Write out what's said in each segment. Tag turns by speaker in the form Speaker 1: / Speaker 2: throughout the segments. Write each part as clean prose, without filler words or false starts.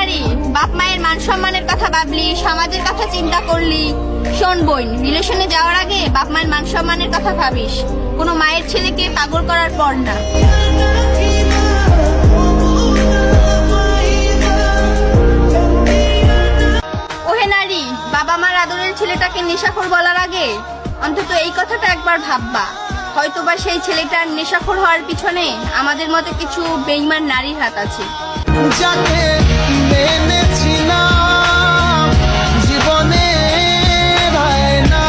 Speaker 1: নারী, বাপ মায়ের মান সম্মানের কথা ভাবলি, সমাজের কথা চিন্তা করলি। শোন বোন, রিলেশনে যাওয়ার আগে বাপ মায়ের মান সম্মানের কথা ভাবিস। কোনো মায়ের ছেলেকে পাগল করার পর না। ওহে নারী, বাবা মার আদরের ছেলেটাকে নেশাখোর বলার আগে অন্তত এই কথাটা একবার ভাববা, হয়তোবা সেই ছেলেটার নেশাখোর হওয়ার পিছনে আমাদের মতো কিছু বেঈমান নারীর হাত আছে।
Speaker 2: যাকে মেনেছিলাম জীবনে না।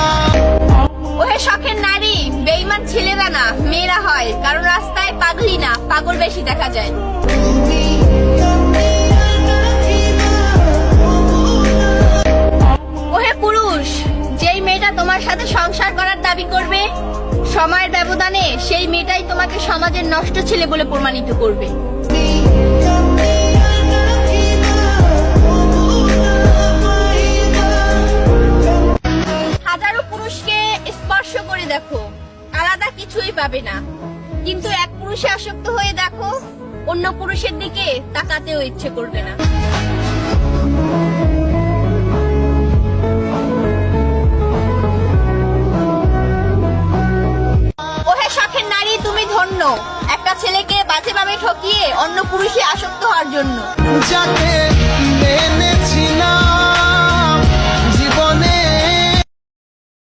Speaker 1: ওহে শখের নারী, বেঈমান ছেলেরা না মেয়েরা হয়, কারণ রাস্তায় পাগলি না পাগল বেশি দেখা যায়। ওহে পুরুষ, যেই মেয়েটা তোমার সাথে সংসার করার দাবি করবে, সময়ের ব্যবধানে সেই মেয়েটাই তোমাকে সমাজের নষ্ট ছেলে বলে প্রমাণিত করবে। হাজারো পুরুষকে স্পর্শ করে দেখো, আলাদা কিছুই পাবে না, কিন্তু এক পুরুষে আসক্ত হয়ে দেখো, অন্য পুরুষের দিকে তাকাতেও ইচ্ছে করবে না। ওহে শখের নারী, তুমি ধন্য একটা ছেলেকে বাজেভাবে ঠকিয়ে অন্য পুরুষে আসক্ত হওয়ার জন্য।
Speaker 2: যাকে মেনেছিলাম